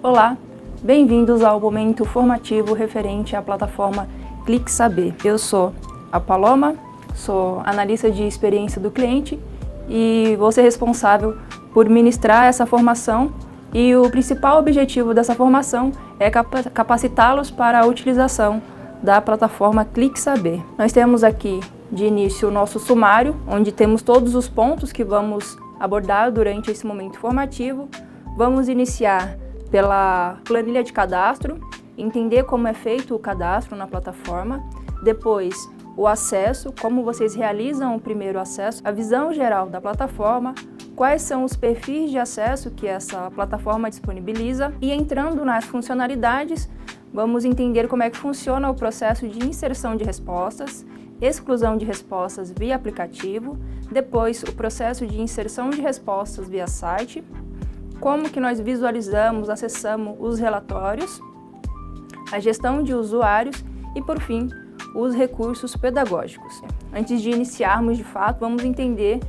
Olá, bem-vindos ao momento formativo referente à plataforma Clique Saber. Eu sou a Paloma, sou analista de experiência do cliente e vou ser responsável por ministrar essa formação, e o principal objetivo dessa formação é capacitá-los para a utilização da plataforma Clique Saber. Nós temos aqui de início o nosso sumário, onde temos todos os pontos que vamos abordar durante esse momento formativo. Vamos iniciar pela planilha de cadastro, entender como é feito o cadastro na plataforma, depois o acesso, como vocês realizam o primeiro acesso, a visão geral da plataforma, quais são os perfis de acesso que essa plataforma disponibiliza, e entrando nas funcionalidades, vamos entender como é que funciona o processo de inserção de respostas, exclusão de respostas via aplicativo, depois o processo de inserção de respostas via site, como que nós visualizamos, acessamos os relatórios, a gestão de usuários e, por fim, os recursos pedagógicos. Antes de iniciarmos de fato, vamos entender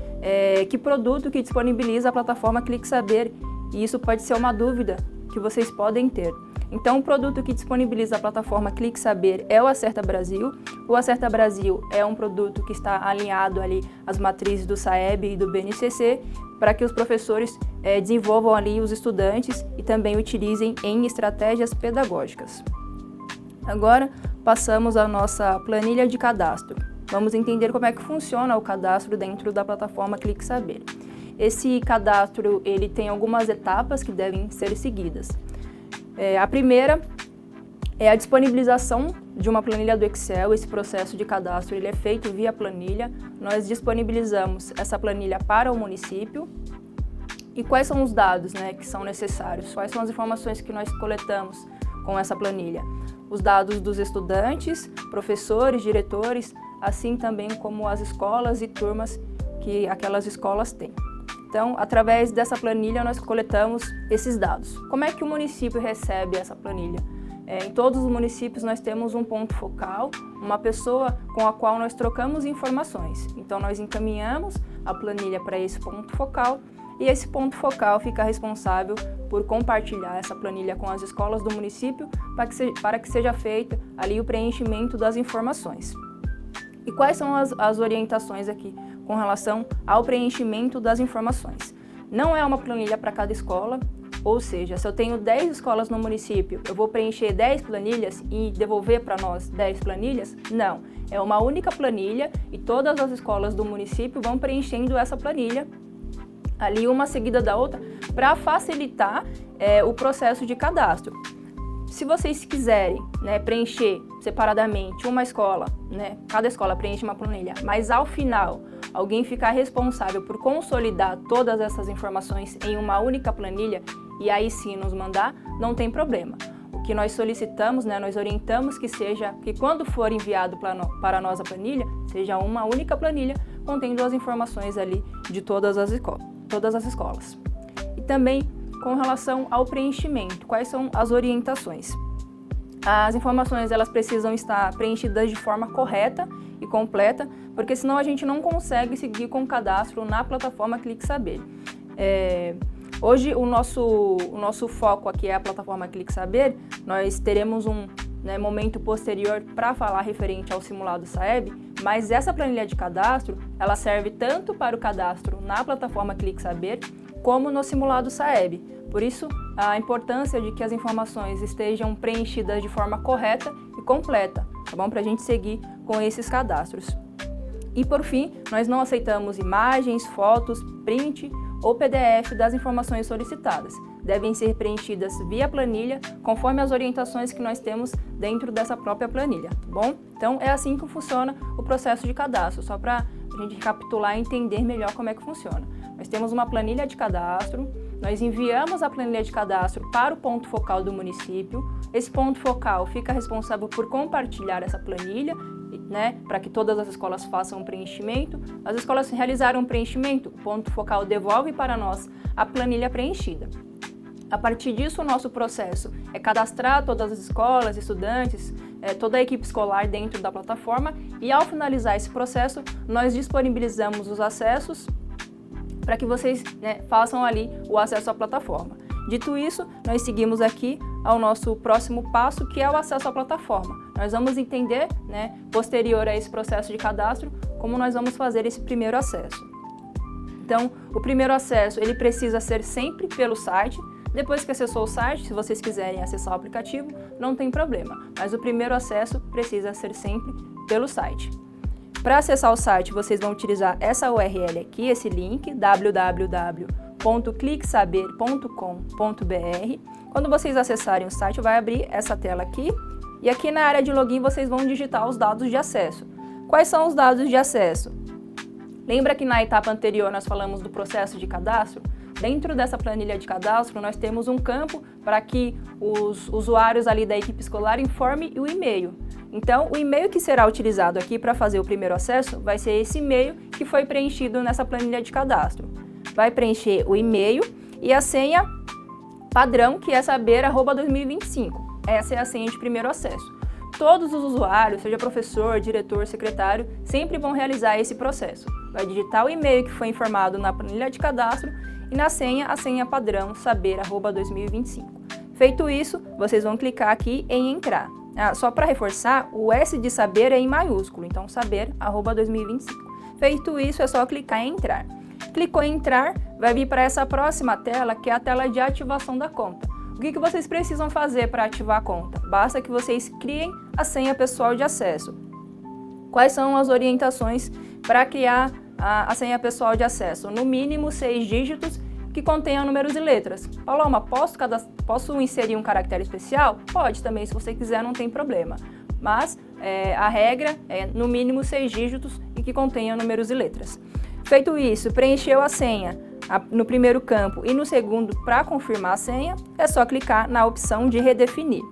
que produto que disponibiliza a plataforma Clique Saber, e isso pode ser uma dúvida que vocês podem ter. Então, o produto que disponibiliza a plataforma Clique Saber é o Acerta Brasil. O Acerta Brasil é um produto que está alinhado ali às matrizes do SAEB e do BNCC, para que os professores desenvolvam ali os estudantes e também utilizem em estratégias pedagógicas. Agora, passamos à nossa planilha de cadastro. Vamos entender como é que funciona o cadastro dentro da plataforma Clique Saber. Esse cadastro ele tem algumas etapas que devem ser seguidas. A primeira é a disponibilização de uma planilha do Excel. Esse processo de cadastro ele é feito via planilha. Nós disponibilizamos essa planilha para o município. E quais são os dados, que são necessários? Quais são as informações que nós coletamos com essa planilha? Os dados dos estudantes, professores, diretores, assim também como as escolas e turmas que aquelas escolas têm. Então, através dessa planilha, nós coletamos esses dados. Como é que o município recebe essa planilha? Em todos os municípios nós temos um ponto focal, uma pessoa com a qual nós trocamos informações. Então, nós encaminhamos a planilha para esse ponto focal, e esse ponto focal fica responsável por compartilhar essa planilha com as escolas do município para que seja feito ali o preenchimento das informações. E quais são as orientações aqui com relação ao preenchimento das informações? Não é uma planilha para cada escola, ou seja, se eu tenho 10 escolas no município, eu vou preencher 10 planilhas e devolver para nós 10 planilhas? Não, é uma única planilha e todas as escolas do município vão preenchendo essa planilha, ali uma seguida da outra, para facilitar o processo de cadastro. Se vocês quiserem preencher separadamente uma escola, cada escola preenche uma planilha, mas ao final alguém ficar responsável por consolidar todas essas informações em uma única planilha e aí sim nos mandar, não tem problema. O que nós solicitamos, nós orientamos que quando for enviado para nós a planilha, seja uma única planilha contendo as informações ali de todas as escolas. E também com relação ao preenchimento, quais são as orientações? As informações elas precisam estar preenchidas de forma correta e completa, porque senão a gente não consegue seguir com o cadastro na plataforma Clique Saber. Hoje o nosso foco aqui é a plataforma Clique Saber. Nós teremos um momento posterior para falar referente ao simulado SAEB, mas essa planilha de cadastro ela serve tanto para o cadastro na plataforma Clique Saber como no simulado SAEB. Por isso, a importância de que as informações estejam preenchidas de forma correta e completa, tá bom? Para a gente seguir com esses cadastros. E por fim, nós não aceitamos imagens, fotos, print ou PDF das informações solicitadas. Devem ser preenchidas via planilha, conforme as orientações que nós temos dentro dessa própria planilha, tá bom? Então, é assim que funciona o processo de cadastro, só para a gente recapitular e entender melhor como é que funciona. Nós temos uma planilha de cadastro, nós enviamos a planilha de cadastro para o ponto focal do município. Esse ponto focal fica responsável por compartilhar essa planilha, para que todas as escolas façam o preenchimento. As escolas realizaram o preenchimento, o ponto focal devolve para nós a planilha preenchida. A partir disso, o nosso processo é cadastrar todas as escolas, estudantes, toda a equipe escolar dentro da plataforma, e ao finalizar esse processo, nós disponibilizamos os acessos para que vocês façam ali o acesso à plataforma. Dito isso, nós seguimos aqui ao nosso próximo passo, que é o acesso à plataforma. Nós vamos entender, posterior a esse processo de cadastro, como nós vamos fazer esse primeiro acesso. Então, o primeiro acesso, ele precisa ser sempre pelo site. Depois que acessou o site, se vocês quiserem acessar o aplicativo, não tem problema. Mas o primeiro acesso precisa ser sempre pelo site. Para acessar o site, vocês vão utilizar essa URL aqui, esse link, www.cliquesaber.com.br. Quando vocês acessarem o site, vai abrir essa tela aqui. E aqui na área de login, vocês vão digitar os dados de acesso. Quais são os dados de acesso? Lembra que na etapa anterior nós falamos do processo de cadastro? Dentro dessa planilha de cadastro, nós temos um campo para que os usuários ali da equipe escolar informem o e-mail. Então, o e-mail que será utilizado aqui para fazer o primeiro acesso vai ser esse e-mail que foi preenchido nessa planilha de cadastro. Vai preencher o e-mail e a senha padrão, que é saber@2025. Essa é a senha de primeiro acesso. Todos os usuários, seja professor, diretor, secretário, sempre vão realizar esse processo. Vai digitar o e-mail que foi informado na planilha de cadastro e na senha, a senha padrão saber@2025. Feito isso, vocês vão clicar aqui em entrar. Só para reforçar, o S de saber é em maiúsculo, então saber@2025. Feito isso, é só clicar em entrar. Clicou em entrar, vai vir para essa próxima tela, que é a tela de ativação da conta. O que vocês precisam fazer para ativar a conta? Basta que vocês criem a senha pessoal de acesso. Quais são as orientações para criar a senha pessoal de acesso? No mínimo 6 dígitos que contenham números e letras. Paloma, posso inserir um caractere especial? Pode também, se você quiser, não tem problema. Mas a regra é no mínimo 6 dígitos e que contenham números e letras. Feito isso, preencheu a senha no primeiro campo e no segundo, para confirmar a senha, é só clicar na opção de redefinir.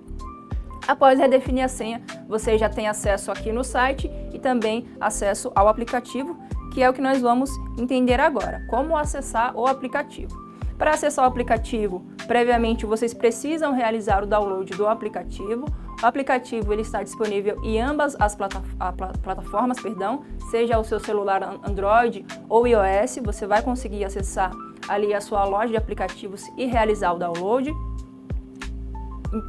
Após redefinir a senha, você já tem acesso aqui no site e também acesso ao aplicativo, que é o que nós vamos entender agora, como acessar o aplicativo. Para acessar o aplicativo, previamente vocês precisam realizar o download do aplicativo. O aplicativo ele está disponível em ambas as plataformas, seja o seu celular Android ou iOS, você vai conseguir acessar ali a sua loja de aplicativos e realizar o download.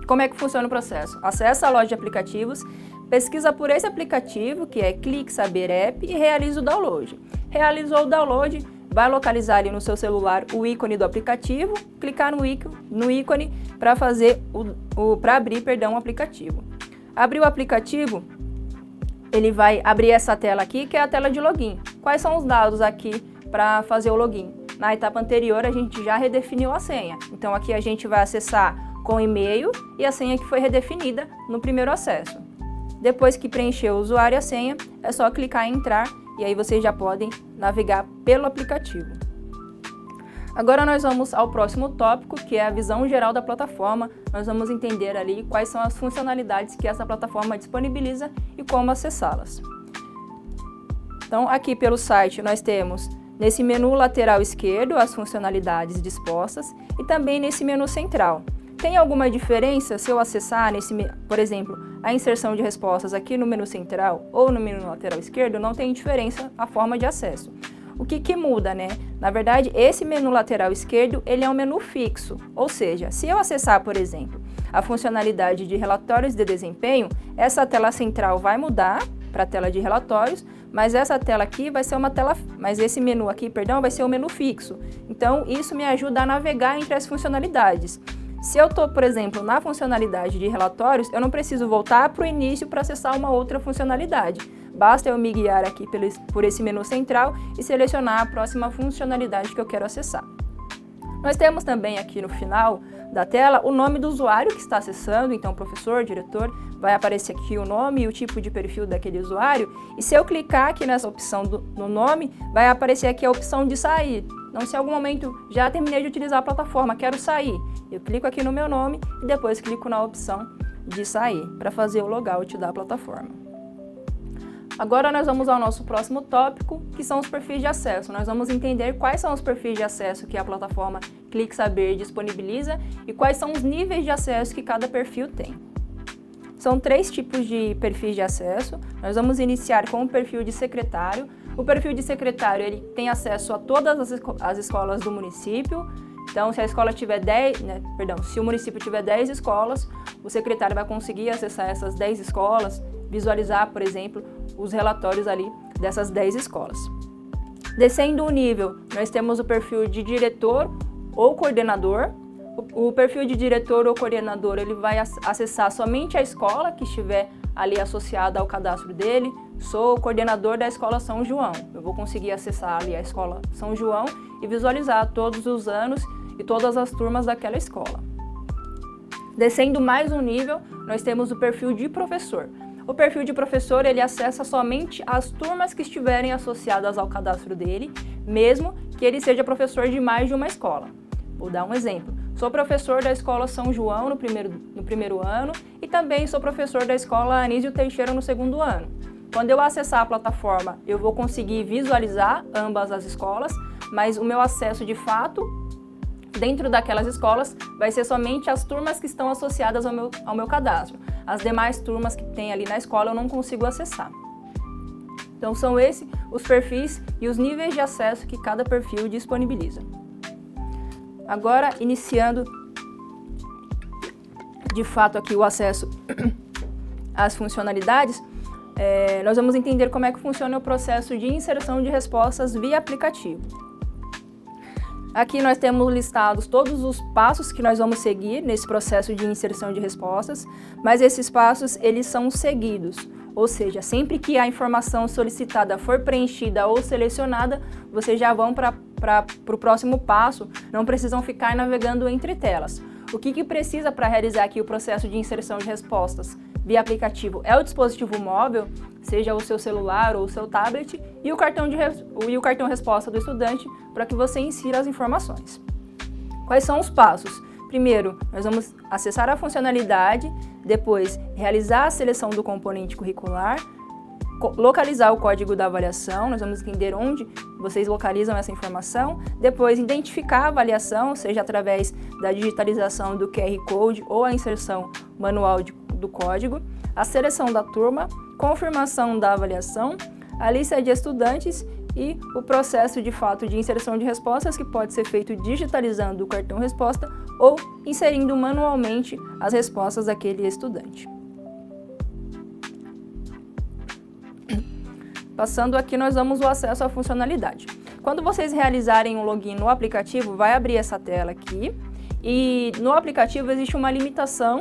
Como é que funciona o processo? Acessa a loja de aplicativos, pesquisa por esse aplicativo, que é Clique Saber App, e realiza o download. Realizou o download, vai localizar ali no seu celular o ícone do aplicativo, clicar no ícone para abrir o aplicativo. Abrir o aplicativo, ele vai abrir essa tela aqui, que é a tela de login. Quais são os dados aqui para fazer o login? Na etapa anterior, a gente já redefiniu a senha. Então, aqui a gente vai acessar com e-mail e a senha que foi redefinida no primeiro acesso. Depois que preencher o usuário e a senha, é só clicar em entrar e aí vocês já podem navegar pelo aplicativo. Agora nós vamos ao próximo tópico, que é a visão geral da plataforma. Nós vamos entender ali quais são as funcionalidades que essa plataforma disponibiliza e como acessá-las. Então, aqui pelo site nós temos nesse menu lateral esquerdo as funcionalidades dispostas e também nesse menu central. Tem alguma diferença se eu acessar, por exemplo, a inserção de respostas aqui no menu central ou no menu lateral esquerdo? Não tem diferença a forma de acesso. O que muda, Na verdade, esse menu lateral esquerdo, ele é um menu fixo. Ou seja, se eu acessar, por exemplo, a funcionalidade de relatórios de desempenho, essa tela central vai mudar para a tela de relatórios, mas essa tela aqui vai ser esse menu aqui, vai ser um menu fixo. Então, isso me ajuda a navegar entre as funcionalidades. Se eu estou, por exemplo, na funcionalidade de relatórios, eu não preciso voltar para o início para acessar uma outra funcionalidade. Basta eu me guiar aqui por esse menu central e selecionar a próxima funcionalidade que eu quero acessar. Nós temos também aqui no final da tela o nome do usuário que está acessando, então professor, diretor, vai aparecer aqui o nome e o tipo de perfil daquele usuário. E se eu clicar aqui nessa opção no nome, vai aparecer aqui a opção de sair. Então, se em algum momento já terminei de utilizar a plataforma, quero sair, eu clico aqui no meu nome e depois clico na opção de sair para fazer o logout da plataforma. Agora nós vamos ao nosso próximo tópico, que são os perfis de acesso. Nós vamos entender quais são os perfis de acesso que a plataforma Clique Saber disponibiliza e quais são os níveis de acesso que cada perfil tem. São 3 tipos de perfis de acesso. Nós vamos iniciar com o perfil de secretário. O perfil de secretário ele tem acesso a todas as escolas do município, Então, se a escola tiver 10, se o município tiver 10 escolas, o secretário vai conseguir acessar essas 10 escolas, visualizar, por exemplo, os relatórios ali dessas 10 escolas. Descendo o nível, nós temos o perfil de diretor ou coordenador. O perfil de diretor ou coordenador, ele vai acessar somente a escola que estiver ali associada ao cadastro dele. Sou coordenador da escola São João. Eu vou conseguir acessar ali a escola São João e visualizar todos os anos e todas as turmas daquela escola. Descendo mais um nível, nós temos o perfil de professor. O perfil de professor, ele acessa somente as turmas que estiverem associadas ao cadastro dele, mesmo que ele seja professor de mais de uma escola. Vou dar um exemplo. Sou professor da escola São João no primeiro ano e também sou professor da escola Anísio Teixeira no segundo ano. Quando eu acessar a plataforma, eu vou conseguir visualizar ambas as escolas, mas o meu acesso de fato dentro daquelas escolas vai ser somente as turmas que estão associadas ao meu cadastro. As demais turmas que tem ali na escola eu não consigo acessar. Então são esses os perfis e os níveis de acesso que cada perfil disponibiliza. Agora, iniciando de fato aqui o acesso às funcionalidades, nós vamos entender como é que funciona o processo de inserção de respostas via aplicativo. Aqui nós temos listados todos os passos que nós vamos seguir nesse processo de inserção de respostas, mas esses passos eles são seguidos, ou seja, sempre que a informação solicitada for preenchida ou selecionada, vocês já vão para o próximo passo, não precisam ficar navegando entre telas. O que precisa para realizar aqui o processo de inserção de respostas via aplicativo é o dispositivo móvel, seja o seu celular ou o seu tablet, e o cartão resposta do estudante para que você insira as informações. Quais são os passos? Primeiro, nós vamos acessar a funcionalidade, depois realizar a seleção do componente curricular, localizar o código da avaliação, nós vamos entender onde vocês localizam essa informação, depois identificar a avaliação, seja através da digitalização do QR Code ou a inserção manual do código, a seleção da turma, confirmação da avaliação, a lista de estudantes e o processo de fato de inserção de respostas, que pode ser feito digitalizando o cartão resposta ou inserindo manualmente as respostas daquele estudante. Passando aqui, nós damos o acesso à funcionalidade. Quando vocês realizarem um login no aplicativo, vai abrir essa tela aqui e no aplicativo existe uma limitação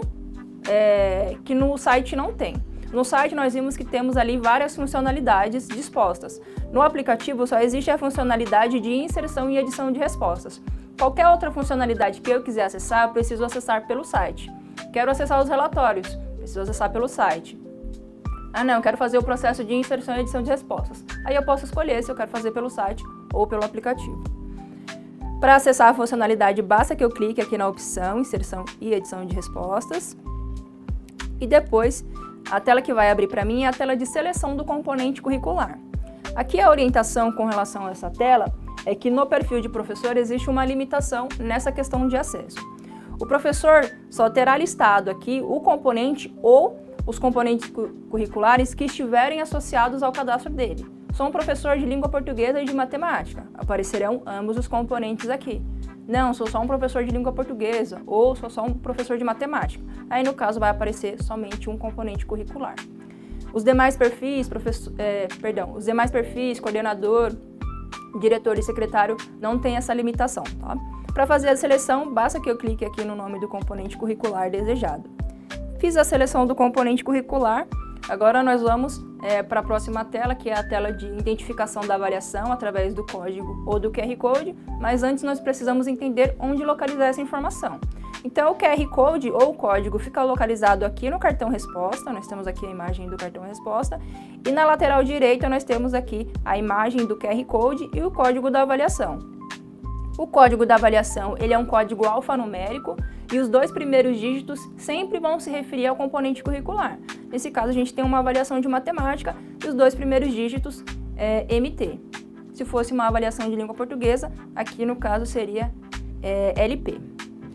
que no site não tem. No site nós vimos que temos ali várias funcionalidades dispostas. No aplicativo só existe a funcionalidade de inserção e edição de respostas. Qualquer outra funcionalidade que eu quiser acessar, eu preciso acessar pelo site. Quero acessar os relatórios, preciso acessar pelo site. Ah não, eu quero fazer o processo de inserção e edição de respostas. Aí eu posso escolher se eu quero fazer pelo site ou pelo aplicativo. Para acessar a funcionalidade, basta que eu clique aqui na opção Inserção e Edição de Respostas. E depois, a tela que vai abrir para mim é a tela de seleção do componente curricular. Aqui a orientação com relação a essa tela é que no perfil de professor existe uma limitação nessa questão de acesso. O professor só terá listado aqui o componente ou os componentes curriculares que estiverem associados ao cadastro dele. Sou um professor de língua portuguesa e de matemática, aparecerão ambos os componentes aqui. Não, sou só um professor de língua portuguesa ou sou só um professor de matemática. Aí no caso vai aparecer somente um componente curricular. Os demais perfis, coordenador, diretor e secretário não tem essa limitação, tá? Para fazer a seleção, basta que eu clique aqui no nome do componente curricular desejado. Fiz a seleção do componente curricular, agora nós vamos para a próxima tela, que é a tela de identificação da avaliação através do código ou do QR Code, mas antes nós precisamos entender onde localizar essa informação. Então o QR Code ou o código fica localizado aqui no cartão resposta, nós temos aqui a imagem do cartão resposta, e na lateral direita nós temos aqui a imagem do QR Code e o código da avaliação. O código da avaliação ele é um código alfanumérico e os 2 primeiros dígitos sempre vão se referir ao componente curricular. Nesse caso, a gente tem uma avaliação de matemática e os 2 primeiros dígitos é MT. Se fosse uma avaliação de língua portuguesa, aqui no caso seria LP.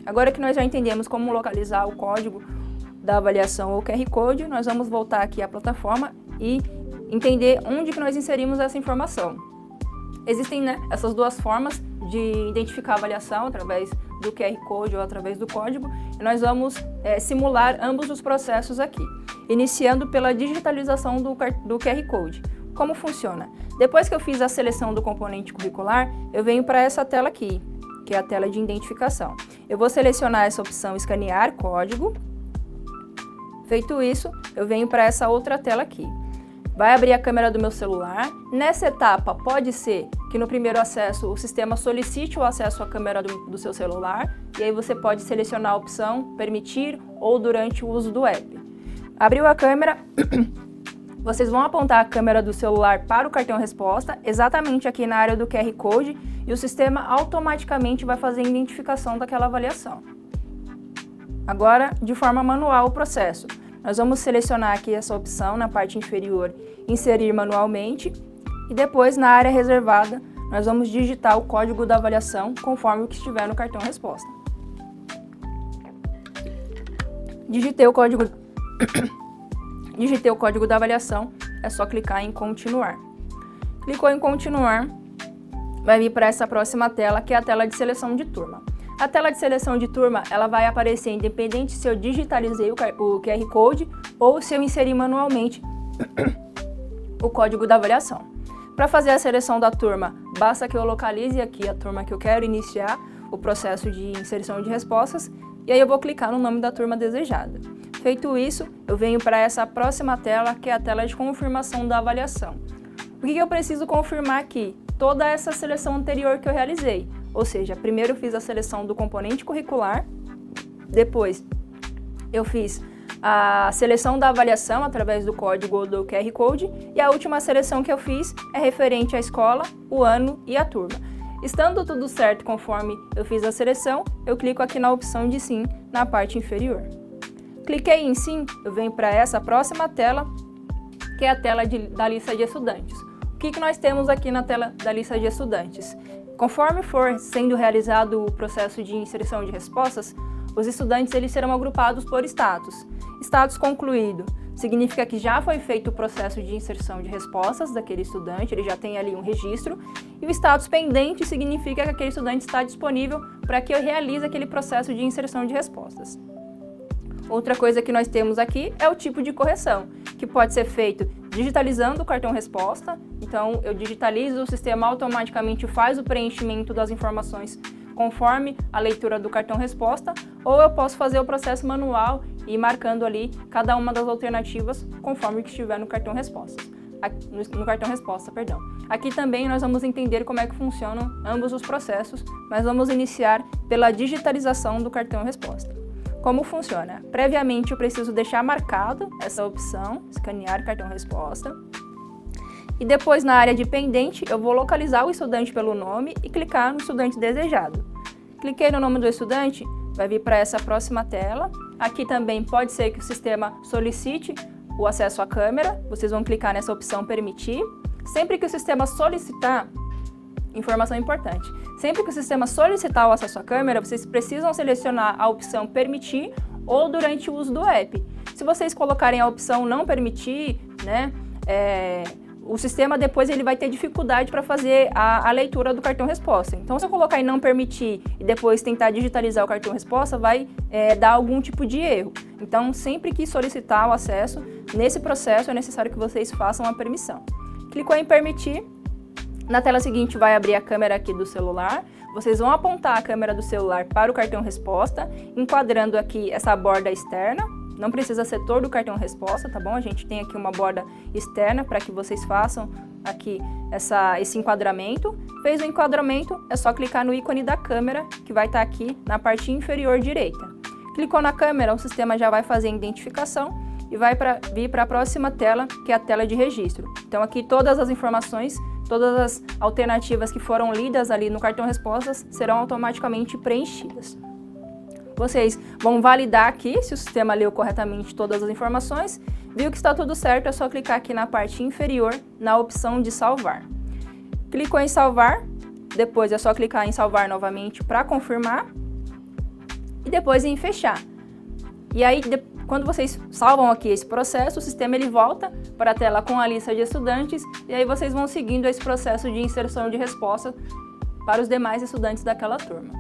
Agora que nós já entendemos como localizar o código da avaliação ou QR Code, nós vamos voltar aqui à plataforma e entender onde que nós inserimos essa informação. Existem essas duas formas de identificar a avaliação através do QR Code ou através do código, e nós vamos simular ambos os processos aqui, iniciando pela digitalização do QR Code. Como funciona? Depois que eu fiz a seleção do componente curricular, eu venho para essa tela aqui, que é a tela de identificação. Eu vou selecionar essa opção escanear código. Feito isso, eu venho para essa outra tela aqui. Vai abrir a câmera do meu celular. Nessa etapa, pode ser que no primeiro acesso o sistema solicite o acesso à câmera do seu celular, e aí você pode selecionar a opção permitir ou durante o uso do app. Abriu a câmera, vocês vão apontar a câmera do celular para o cartão resposta, exatamente aqui na área do QR Code, e o sistema automaticamente vai fazer a identificação daquela avaliação. Agora, de forma manual o processo. Nós vamos selecionar aqui essa opção na parte inferior, inserir manualmente, e depois na área reservada nós vamos digitar o código da avaliação conforme o que estiver no cartão resposta. Digitei o código da avaliação, é só clicar em continuar. Clicou em continuar, vai vir para essa próxima tela, que é a tela de seleção de turma. A tela de seleção de turma, ela vai aparecer independente se eu digitalizei o QR Code ou se eu inseri manualmente o código da avaliação. Para fazer a seleção da turma, basta que eu localize aqui a turma que eu quero iniciar o processo de inserção de respostas, e aí eu vou clicar no nome da turma desejada. Feito isso, eu venho para essa próxima tela, que é a tela de confirmação da avaliação. O que eu preciso confirmar aqui? Toda essa seleção anterior que eu realizei. Ou seja, primeiro eu fiz a seleção do componente curricular, depois eu fiz a seleção da avaliação através do código ou do QR Code, e a última seleção que eu fiz é referente à escola, o ano e a turma. Estando tudo certo conforme eu fiz a seleção, eu clico aqui na opção de sim na parte inferior. Cliquei em sim, eu venho para essa próxima tela, que é a tela da lista de estudantes. O que nós temos aqui na tela da lista de estudantes? Conforme for sendo realizado o processo de inserção de respostas, os estudantes eles serão agrupados por status. Status concluído significa que já foi feito o processo de inserção de respostas daquele estudante, ele já tem ali um registro, e o status pendente significa que aquele estudante está disponível para que eu realize aquele processo de inserção de respostas. Outra coisa que nós temos aqui é o tipo de correção, que pode ser feito digitalizando o cartão resposta. Então, eu digitalizo, o sistema automaticamente faz o preenchimento das informações conforme a leitura do cartão resposta, ou eu posso fazer o processo manual e ir marcando ali cada uma das alternativas conforme o que estiver no cartão resposta. Aqui também nós vamos entender como é que funcionam ambos os processos, mas vamos iniciar pela digitalização do cartão resposta. Como funciona? Previamente eu preciso deixar marcado essa opção, escanear cartão resposta. E depois na área de pendente eu vou localizar o estudante pelo nome e clicar no estudante desejado. Cliquei no nome do estudante, vai vir para essa próxima tela. Aqui também pode ser que o sistema solicite o acesso à câmera, vocês vão clicar nessa opção permitir. Sempre que o sistema solicitar, informação importante, sempre que o sistema solicitar o acesso à câmera, vocês precisam selecionar a opção permitir ou durante o uso do app. Se vocês colocarem a opção não permitir, né, o sistema depois ele vai ter dificuldade para fazer a leitura do cartão resposta. Então, se eu colocar em não permitir e depois tentar digitalizar o cartão resposta, vai dar algum tipo de erro. Então, sempre que solicitar o acesso, nesse processo é necessário que vocês façam a permissão. Clicou em permitir. Na tela seguinte vai abrir a câmera aqui do celular, vocês vão apontar a câmera do celular para o cartão resposta, enquadrando aqui essa borda externa, não precisa ser todo o cartão resposta, tá bom? A gente tem aqui uma borda externa para que vocês façam aqui esse enquadramento. Fez o enquadramento, é só clicar no ícone da câmera, que vai estar aqui na parte inferior direita. Clicou na câmera, o sistema já vai fazer a identificação e vai vir para a próxima tela, que é a tela de registro. Então aqui todas as informações, todas as alternativas que foram lidas ali no cartão respostas serão automaticamente preenchidas. Vocês vão validar aqui se o sistema leu corretamente todas as informações. Viu que está tudo certo, é só clicar aqui na parte inferior, na opção de salvar. Clicou em salvar, depois é só clicar em salvar novamente para confirmar e depois em fechar. E aí, quando vocês salvam aqui esse processo, o sistema ele volta para a tela com a lista de estudantes e aí vocês vão seguindo esse processo de inserção de resposta para os demais estudantes daquela turma.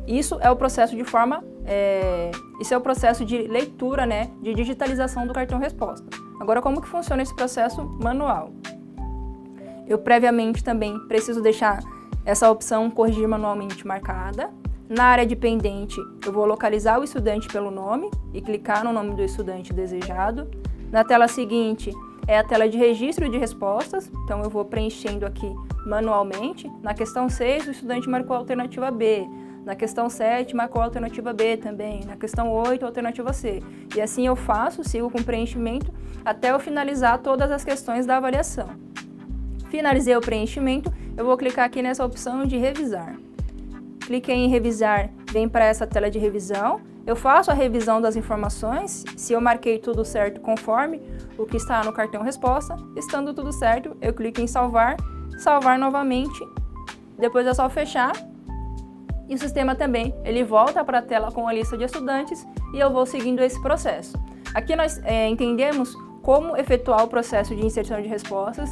Isso é o processo de leitura, né, de digitalização do cartão resposta. Agora, como que funciona esse processo manual? Eu previamente também preciso deixar essa opção corrigir manualmente marcada. Na área de pendente, eu vou localizar o estudante pelo nome e clicar no nome do estudante desejado. Na tela seguinte é a tela de registro de respostas, então eu vou preenchendo aqui manualmente. Na questão 6, o estudante marcou a alternativa B. Na questão 7, marcou a alternativa B também. Na questão 8, a alternativa C. E assim eu sigo com preenchimento até eu finalizar todas as questões da avaliação. Finalizei o preenchimento, eu vou clicar aqui nessa opção de revisar. Cliquei em revisar, vem para essa tela de revisão. Eu faço a revisão das informações, se eu marquei tudo certo conforme o que está no cartão resposta. Estando tudo certo, eu clico em salvar, salvar novamente. Depois é só fechar. E o sistema também, ele volta para a tela com a lista de estudantes e eu vou seguindo esse processo. Aqui nós entendemos como efetuar o processo de inserção de respostas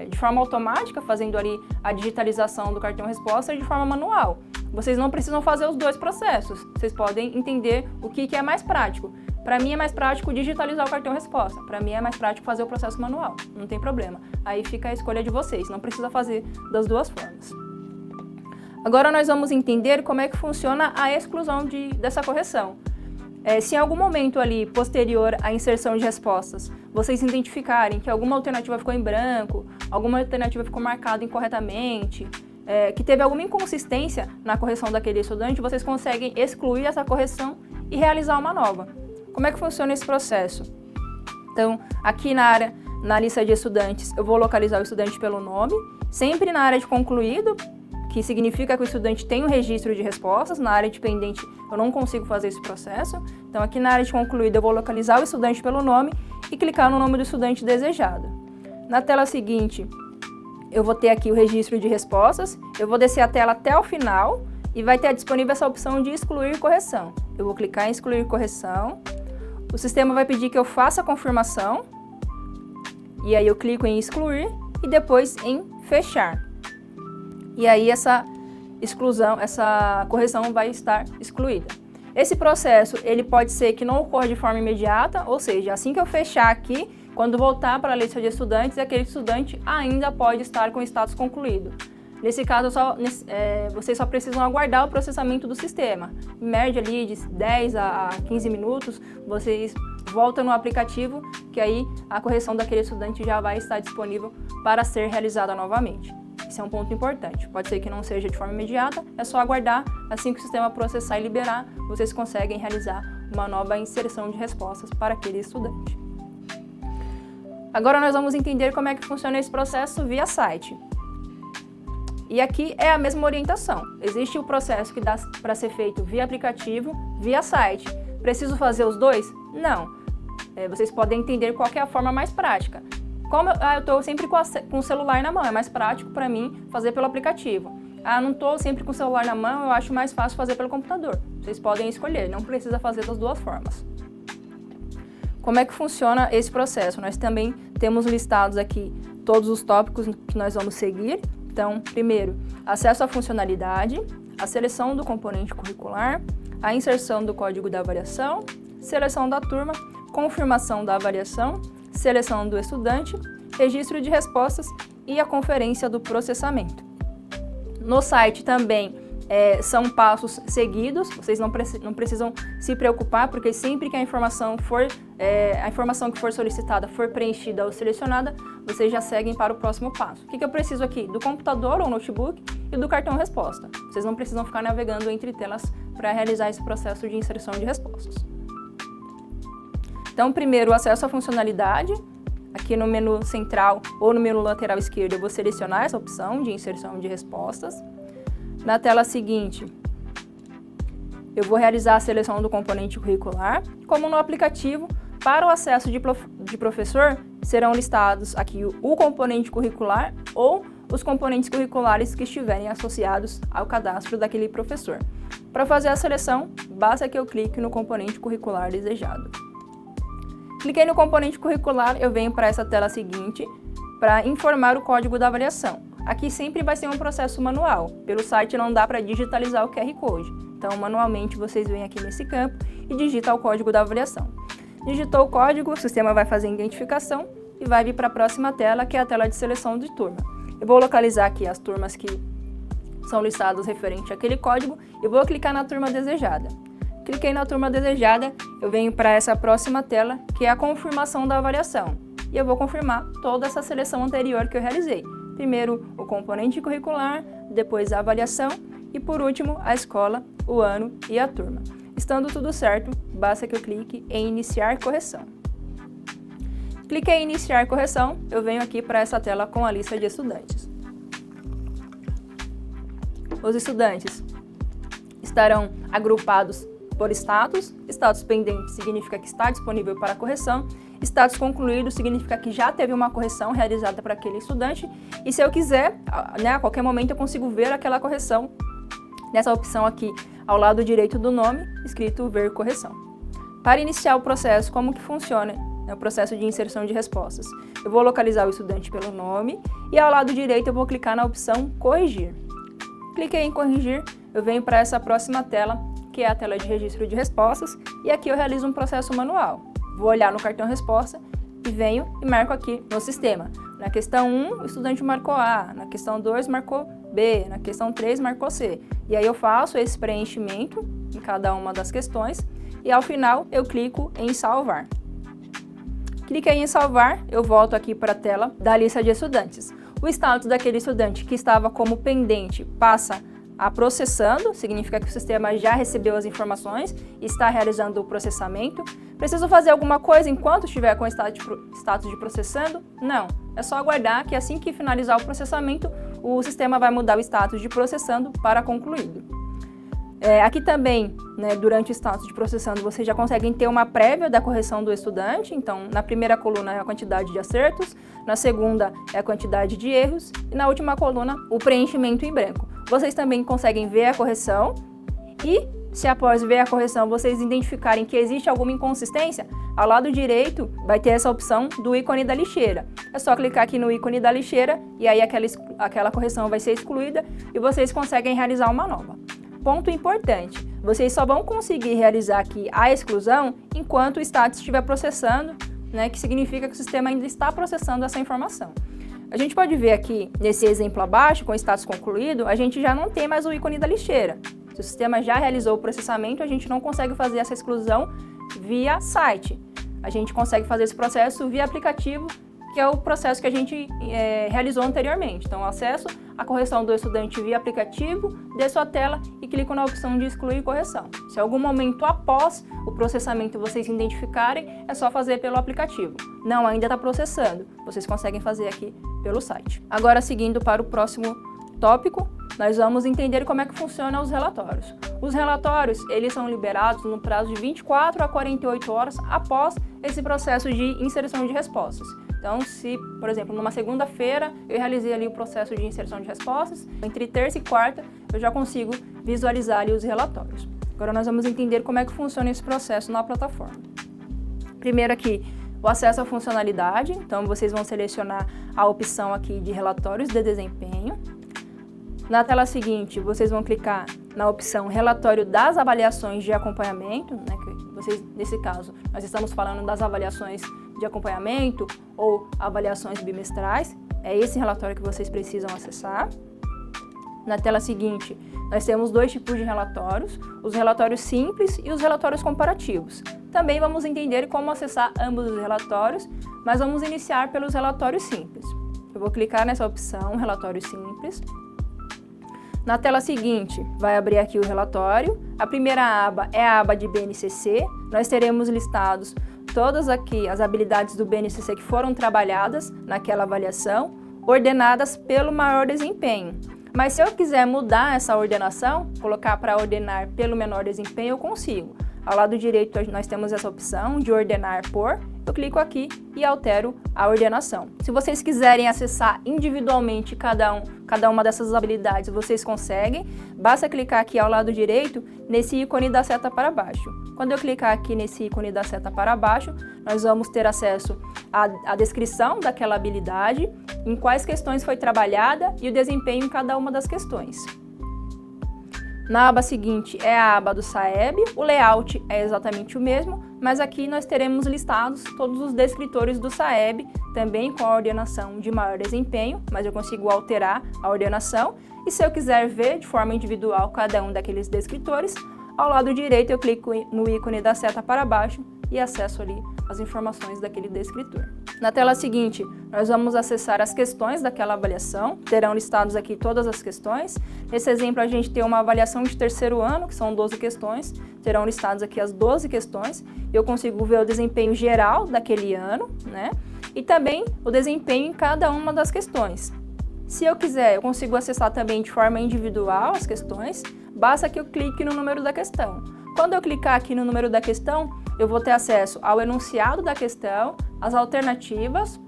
de forma automática, fazendo ali a digitalização do cartão resposta, e de forma manual. Vocês não precisam fazer os dois processos, vocês podem entender o que é mais prático. Para mim é mais prático digitalizar o cartão resposta, para mim é mais prático fazer o processo manual, não tem problema. Aí fica a escolha de vocês, não precisa fazer das duas formas. Agora nós vamos entender como é que funciona a exclusão dessa correção. Se em algum momento ali, posterior à inserção de respostas, vocês identificarem que alguma alternativa ficou em branco, alguma alternativa ficou marcada incorretamente, que teve alguma inconsistência na correção daquele estudante, vocês conseguem excluir essa correção e realizar uma nova. Como é que funciona esse processo? Então, aqui na lista de estudantes, eu vou localizar o estudante pelo nome, sempre na área de concluído, que significa que o estudante tem um registro de respostas. Na área de pendente eu não consigo fazer esse processo. Então aqui na área de concluído eu vou localizar o estudante pelo nome e clicar no nome do estudante desejado. Na tela seguinte eu vou ter aqui o registro de respostas, eu vou descer a tela até o final e vai ter disponível essa opção de excluir correção. Eu vou clicar em excluir correção, o sistema vai pedir que eu faça a confirmação e aí eu clico em excluir e depois em fechar. E aí essa correção vai estar excluída. Esse processo, ele pode ser que não ocorra de forma imediata, ou seja, assim que eu fechar aqui, quando voltar para a lista de estudantes, aquele estudante ainda pode estar com status concluído. Nesse caso, vocês só precisam aguardar o processamento do sistema. Em média ali de 10 a 15 minutos, vocês voltam no aplicativo, que aí a correção daquele estudante já vai estar disponível para ser realizada novamente. Esse é um ponto importante. Pode ser que não seja de forma imediata, é só aguardar. Assim que o sistema processar e liberar, vocês conseguem realizar uma nova inserção de respostas para aquele estudante. Agora nós vamos entender como é que funciona esse processo via site. E aqui é a mesma orientação. Existe o processo que dá para ser feito via aplicativo, via site. Preciso fazer os dois? Não. Vocês podem entender qual que é a forma mais prática. Como eu estou sempre com o celular na mão, é mais prático para mim fazer pelo aplicativo. Não estou sempre com o celular na mão, eu acho mais fácil fazer pelo computador. Vocês podem escolher, não precisa fazer das duas formas. Como é que funciona esse processo? Nós também temos listados aqui todos os tópicos que nós vamos seguir. Então, primeiro, acesso à funcionalidade, a seleção do componente curricular, a inserção do código da avaliação, seleção da turma, confirmação da avaliação, seleção do estudante, registro de respostas e a conferência do processamento. No site também são passos seguidos, vocês não precisam se preocupar, porque sempre que a informação que for solicitada for preenchida ou selecionada, vocês já seguem para o próximo passo. O que eu preciso aqui? Do computador ou notebook e do cartão resposta. Vocês não precisam ficar navegando entre telas para realizar esse processo de inserção de respostas. Então, primeiro, o acesso à funcionalidade. Aqui no menu central ou no menu lateral esquerdo, eu vou selecionar essa opção de inserção de respostas. Na tela seguinte, eu vou realizar a seleção do componente curricular. Como no aplicativo, para o acesso de professor, serão listados aqui o componente curricular ou os componentes curriculares que estiverem associados ao cadastro daquele professor. Para fazer a seleção, basta que eu clique no componente curricular desejado. Cliquei no componente curricular, eu venho para essa tela seguinte para informar o código da avaliação. Aqui sempre vai ser um processo manual. Pelo site não dá para digitalizar o QR Code. Então, manualmente, vocês vêm aqui nesse campo e digitam o código da avaliação. Digitou o código, o sistema vai fazer a identificação e vai vir para a próxima tela, que é a tela de seleção de turma. Eu vou localizar aqui as turmas que são listadas referente àquele código e vou clicar na turma desejada. Cliquei na turma desejada, eu venho para essa próxima tela, que é a confirmação da avaliação. E eu vou confirmar toda essa seleção anterior que eu realizei. Primeiro, o componente curricular, depois a avaliação e, por último, a escola, o ano e a turma. Estando tudo certo, basta que eu clique em iniciar correção. Cliquei em iniciar correção, eu venho aqui para essa tela com a lista de estudantes. Os estudantes estarão agrupados por status. Status pendente significa que está disponível para correção. Status concluído significa que já teve uma correção realizada para aquele estudante. E se eu quiser, a qualquer momento eu consigo ver aquela correção nessa opção aqui ao lado direito do nome, escrito ver correção. Para iniciar o processo, como que funciona o processo de inserção de respostas? Eu vou localizar o estudante pelo nome e ao lado direito eu vou clicar na opção corrigir. Cliquei em corrigir, eu venho para essa próxima tela, que é a tela de registro de respostas, e aqui eu realizo um processo manual. Vou olhar no cartão resposta e venho e marco aqui no sistema. Na questão 1, o estudante marcou A, na questão 2 marcou B, na questão 3 marcou C. E aí eu faço esse preenchimento em cada uma das questões e ao final eu clico em salvar. Cliquei em salvar, eu volto aqui para a tela da lista de estudantes. O status daquele estudante que estava como pendente passa a processando, significa que o sistema já recebeu as informações e está realizando o processamento. Preciso fazer alguma coisa enquanto estiver com o status de processando? Não, é só aguardar que assim que finalizar o processamento, o sistema vai mudar o status de processando para concluído. Aqui também, durante o status de processando, vocês já conseguem ter uma prévia da correção do estudante. Então, na primeira coluna é a quantidade de acertos, na segunda é a quantidade de erros e na última coluna o preenchimento em branco. Vocês também conseguem ver a correção e, se após ver a correção vocês identificarem que existe alguma inconsistência, ao lado direito vai ter essa opção do ícone da lixeira. É só clicar aqui no ícone da lixeira e aí aquela correção vai ser excluída e vocês conseguem realizar uma nova. Ponto importante, vocês só vão conseguir realizar aqui a exclusão enquanto o status estiver processando, que significa que o sistema ainda está processando essa informação. A gente pode ver aqui, nesse exemplo abaixo, com status concluído, a gente já não tem mais o ícone da lixeira. Se o sistema já realizou o processamento, a gente não consegue fazer essa exclusão via site. A gente consegue fazer esse processo via aplicativo, que é o processo que a gente realizou anteriormente. Então, acesso a correção do estudante via aplicativo, desço a tela e clico na opção de excluir correção. Se em algum momento após o processamento vocês identificarem, é só fazer pelo aplicativo. Não, ainda está processando. Vocês conseguem fazer aqui pelo site. Agora, seguindo para o próximo tópico, nós vamos entender como é que funcionam os relatórios. Os relatórios, eles são liberados no prazo de 24 a 48 horas após esse processo de inserção de respostas. Então, se, por exemplo, numa segunda-feira eu realizei ali o processo de inserção de respostas, entre terça e quarta eu já consigo visualizar ali os relatórios. Agora nós vamos entender como é que funciona esse processo na plataforma. Primeiro aqui, o acesso à funcionalidade. Então, vocês vão selecionar a opção aqui de relatórios de desempenho. Na tela seguinte, vocês vão clicar na opção relatório das avaliações de acompanhamento, nesse caso, nós estamos falando das avaliações de acompanhamento ou avaliações bimestrais. É esse relatório que vocês precisam acessar. Na tela seguinte, nós temos dois tipos de relatórios, os relatórios simples e os relatórios comparativos. Também vamos entender como acessar ambos os relatórios, mas vamos iniciar pelos relatórios simples. Eu vou clicar nessa opção, relatório simples. Na tela seguinte, vai abrir aqui o relatório. A primeira aba é a aba de BNCC. Nós teremos listados todas aqui as habilidades do BNCC que foram trabalhadas naquela avaliação, ordenadas pelo maior desempenho. Mas se eu quiser mudar essa ordenação, colocar para ordenar pelo menor desempenho, eu consigo. ao lado direito nós temos essa opção de ordenar por. Eu clico aqui e altero a ordenação. Se vocês quiserem acessar individualmente cada uma dessas habilidades, vocês conseguem. Basta clicar aqui ao lado direito nesse ícone da seta para baixo. Quando eu clicar aqui nesse ícone da seta para baixo, nós vamos ter acesso à descrição daquela habilidade, em quais questões foi trabalhada e o desempenho em cada uma das questões. Na aba seguinte é a aba do SAEB, o layout é exatamente o mesmo, mas aqui nós teremos listados todos os descritores do SAEB, também com a ordenação de maior desempenho, mas eu consigo alterar a ordenação. E se eu quiser ver de forma individual cada um daqueles descritores, ao lado direito eu clico no ícone da seta para baixo e acesso ali as informações daquele descritor. Na tela seguinte, nós vamos acessar as questões daquela avaliação, terão listados aqui todas as questões. Nesse exemplo, a gente tem uma avaliação de terceiro ano, que são 12 questões, terão listados aqui as 12 questões, eu consigo ver o desempenho geral daquele ano, né? E também o desempenho em cada uma das questões. Se eu quiser, eu consigo acessar também de forma individual as questões, basta que eu clique no número da questão. Quando eu clicar aqui no número da questão, eu vou ter acesso ao enunciado da questão, as alternativas,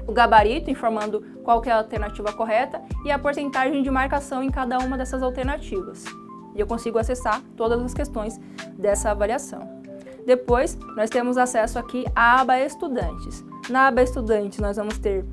o gabarito informando qual que é a alternativa correta e a porcentagem de marcação em cada uma dessas alternativas. E eu consigo acessar todas as questões dessa avaliação. Depois, nós temos acesso aqui à aba Estudantes. Na aba Estudantes, nós vamos ter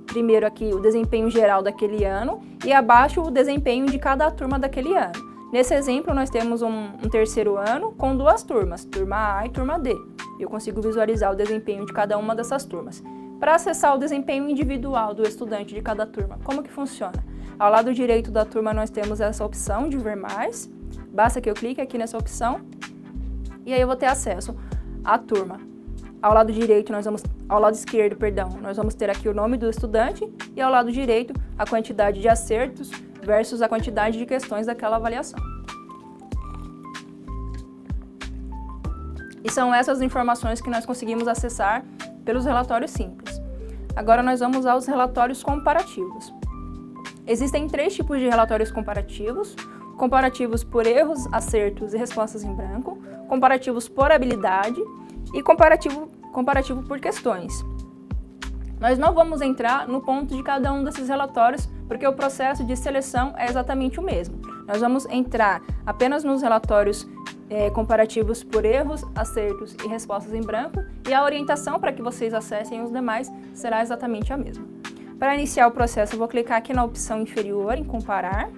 primeiro aqui o desempenho geral daquele ano e abaixo o desempenho de cada turma daquele ano. Nesse exemplo, nós temos um terceiro ano com duas turmas, turma A e turma D. Eu consigo visualizar o desempenho de cada uma dessas turmas. Para acessar o desempenho individual do estudante de cada turma, como que funciona? Ao lado direito da turma, nós temos essa opção de ver mais. Basta que eu clique aqui nessa opção e aí eu vou ter acesso à turma. Ao lado esquerdo, nós vamos ter aqui o nome do estudante e ao lado direito a quantidade de acertos versus a quantidade de questões daquela avaliação. E são essas informações que nós conseguimos acessar pelos relatórios simples. Agora nós vamos aos relatórios comparativos. Existem 3 tipos de relatórios comparativos: comparativos por erros, acertos e respostas em branco, comparativos por habilidade e comparativo por questões. Nós não vamos entrar no ponto de cada um desses relatórios, porque o processo de seleção é exatamente o mesmo. Nós vamos entrar apenas nos relatórios comparativos por erros, acertos e respostas em branco, e a orientação para que vocês acessem os demais será exatamente a mesma. Para iniciar o processo, eu vou clicar aqui na opção inferior em comparar.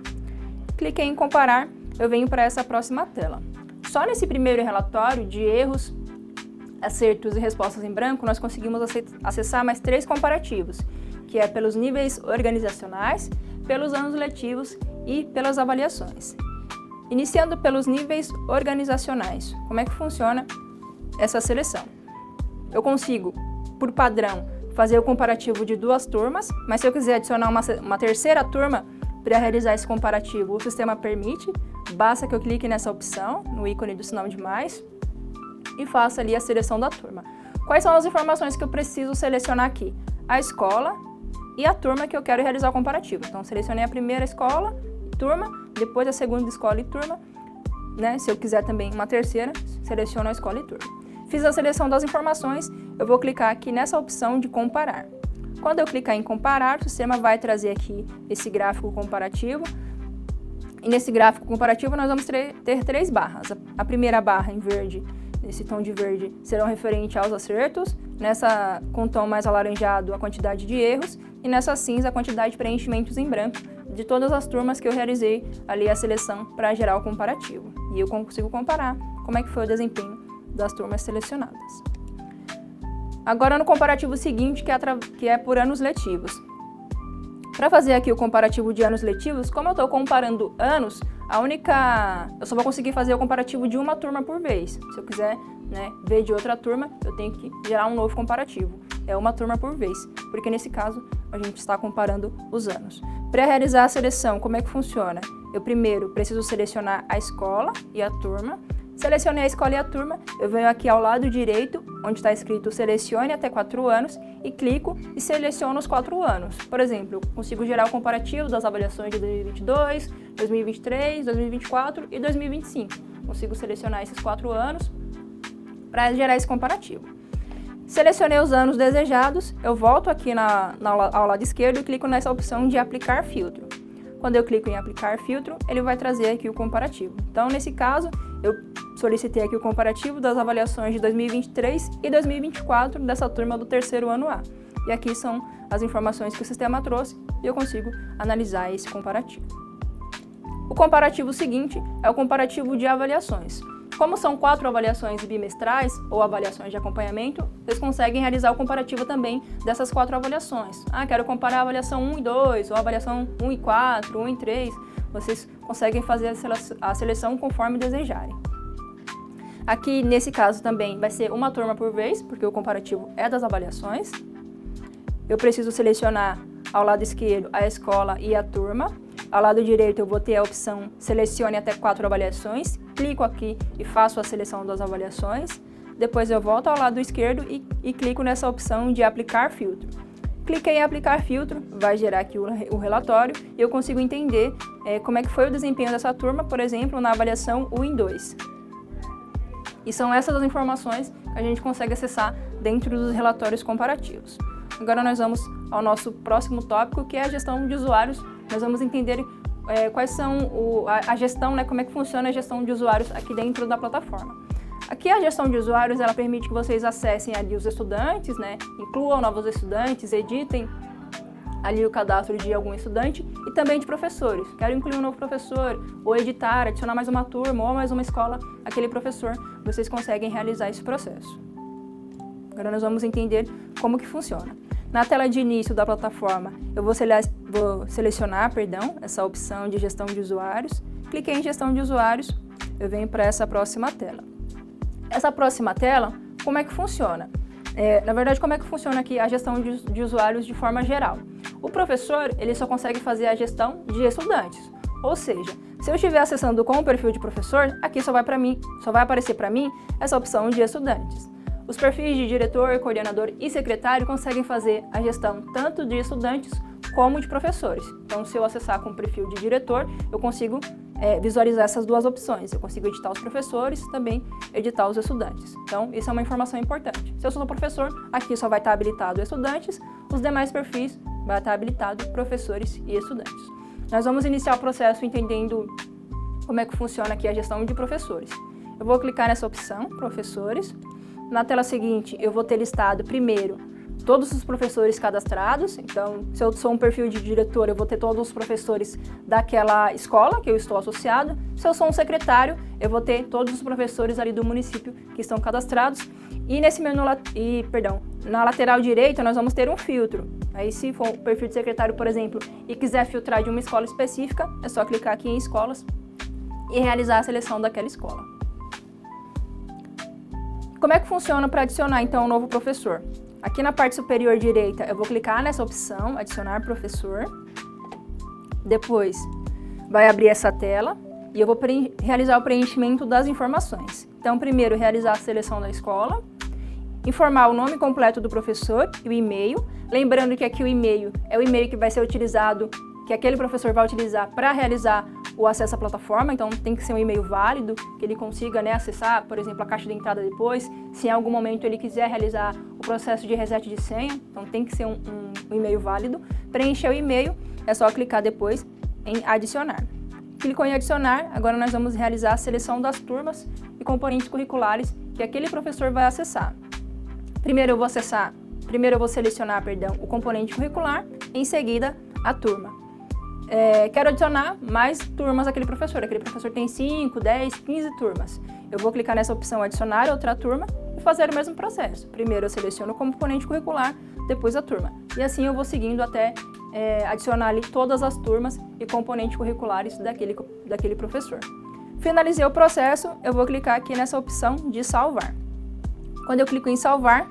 Cliquei em comparar, eu venho para essa próxima tela. Só nesse primeiro relatório de erros, acertos e respostas em branco, nós conseguimos acessar mais 3 comparativos, que é pelos níveis organizacionais, pelos anos letivos e pelas avaliações. Iniciando pelos níveis organizacionais, como é que funciona essa seleção? Eu consigo, por padrão, fazer o comparativo de 2 turmas, mas se eu quiser adicionar uma terceira turma para realizar esse comparativo, o sistema permite, basta que eu clique nessa opção, no ícone do sinal de mais, e faça ali a seleção da turma. Quais são as informações que eu preciso selecionar aqui? A escola e a turma que eu quero realizar o comparativo. Então, selecionei a primeira escola, turma, depois a segunda escola e turma, né? Se eu quiser também uma terceira, seleciono a escola e turma. Fiz a seleção das informações, eu vou clicar aqui nessa opção de comparar. Quando eu clicar em comparar, o sistema vai trazer aqui esse gráfico comparativo. E nesse gráfico comparativo nós vamos ter 3 barras. A primeira barra em verde, nesse tom de verde, serão referente aos acertos, nessa com tom mais alaranjado a quantidade de erros e nessa cinza a quantidade de preenchimentos em branco de todas as turmas que eu realizei ali a seleção para gerar o comparativo. E eu consigo comparar como é que foi o desempenho das turmas selecionadas. Agora no comparativo seguinte, que é por anos letivos. Para fazer aqui o comparativo de anos letivos, como eu estou comparando anos, eu só vou conseguir fazer o comparativo de uma turma por vez. Se eu quiser, ver de outra turma, eu tenho que gerar um novo comparativo. É uma turma por vez, porque nesse caso a gente está comparando os anos. Para realizar a seleção, como é que funciona? Eu primeiro preciso selecionar a escola e a turma. Selecionei a escola e a turma, eu venho aqui ao lado direito, onde está escrito selecione até 4 anos, e clico e seleciono os 4 anos. Por exemplo, eu consigo gerar o comparativo das avaliações de 2022, 2023, 2024 e 2025. Consigo selecionar esses 4 anos para gerar esse comparativo. Selecionei os anos desejados, eu volto aqui ao lado esquerdo e clico nessa opção de aplicar filtro. Quando eu clico em aplicar filtro, ele vai trazer aqui o comparativo. Então, nesse caso, eu solicitei aqui o comparativo das avaliações de 2023 e 2024 dessa turma do terceiro ano A. E aqui são as informações que o sistema trouxe e eu consigo analisar esse comparativo. O comparativo seguinte é o comparativo de avaliações. Como são 4 avaliações bimestrais ou avaliações de acompanhamento, vocês conseguem realizar o comparativo também dessas 4 avaliações. Quero comparar a avaliação 1 e 2, ou a avaliação 1 e 4, 1 e 3. Vocês conseguem fazer a seleção conforme desejarem. Aqui, nesse caso, também vai ser uma turma por vez, porque o comparativo é das avaliações. Eu preciso selecionar ao lado esquerdo a escola e a turma. Ao lado direito eu vou ter a opção selecione até 4 avaliações, clico aqui e faço a seleção das avaliações, depois eu volto ao lado esquerdo e clico nessa opção de aplicar filtro. Cliquei em aplicar filtro, vai gerar aqui o relatório e eu consigo entender como é que foi o desempenho dessa turma, por exemplo, na avaliação 1 e 2. E são essas as informações que a gente consegue acessar dentro dos relatórios comparativos. Agora nós vamos ao nosso próximo tópico, que é a gestão de usuários. Nós vamos entender quais são a gestão, como é que funciona a gestão de usuários aqui dentro da plataforma. Aqui a gestão de usuários, ela permite que vocês acessem ali os estudantes, incluam novos estudantes, editem ali o cadastro de algum estudante e também de professores. Quero incluir um novo professor, ou editar, adicionar mais uma turma ou mais uma escola àquele professor. Vocês conseguem realizar esse processo. Agora nós vamos entender como que funciona. Na tela de início da plataforma, eu vou selecionar essa opção de gestão de usuários. Cliquei em gestão de usuários, eu venho para essa próxima tela. Essa próxima tela, como é que funciona? Na verdade, como é que funciona aqui a gestão de usuários de forma geral? O professor, ele só consegue fazer a gestão de estudantes. Ou seja, se eu estiver acessando com o perfil de professor, aqui só vai aparecer para mim essa opção de estudantes. Os perfis de diretor, coordenador e secretário conseguem fazer a gestão tanto de estudantes como de professores. Então, se eu acessar com o perfil de diretor, eu consigo visualizar essas duas opções. Eu consigo editar os professores e também editar os estudantes. Então, isso é uma informação importante. Se eu sou professor, aqui só vai estar habilitado estudantes, os demais perfis vai estar habilitado professores e estudantes. Nós vamos iniciar o processo entendendo como é que funciona aqui a gestão de professores. Eu vou clicar nessa opção, professores. Na tela seguinte, eu vou ter listado primeiro todos os professores cadastrados. Então, se eu sou um perfil de diretor, eu vou ter todos os professores daquela escola que eu estou associado. Se eu sou um secretário, eu vou ter todos os professores ali do município que estão cadastrados. E nesse menu, na lateral direita, nós vamos ter um filtro. Aí, se for um perfil de secretário, por exemplo, e quiser filtrar de uma escola específica, é só clicar aqui em escolas e realizar a seleção daquela escola. Como é que funciona para adicionar, então, um novo professor? Aqui na parte superior direita, eu vou clicar nessa opção, adicionar professor. Depois, vai abrir essa tela e eu vou realizar o preenchimento das informações. Então, primeiro, realizar a seleção da escola, informar o nome completo do professor e o e-mail. Lembrando que aqui o e-mail é o e-mail que vai ser utilizado, que aquele professor vai utilizar para realizar o acesso à plataforma, então tem que ser um e-mail válido, que ele consiga acessar, por exemplo, a caixa de entrada depois. Se em algum momento ele quiser realizar o processo de reset de senha, então tem que ser um e-mail válido. Preencher o e-mail, é só clicar depois em adicionar. Clicou em adicionar, agora nós vamos realizar a seleção das turmas e componentes curriculares que aquele professor vai acessar. Primeiro eu vou selecionar o componente curricular, em seguida a turma. Quero adicionar mais turmas àquele professor tem 5, 10, 15 turmas. Eu vou clicar nessa opção adicionar outra turma e fazer o mesmo processo. Primeiro eu seleciono o componente curricular, depois a turma. E assim eu vou seguindo até adicionar ali todas as turmas e componentes curriculares daquele professor. Finalizei o processo, eu vou clicar aqui nessa opção de salvar. Quando eu clico em salvar,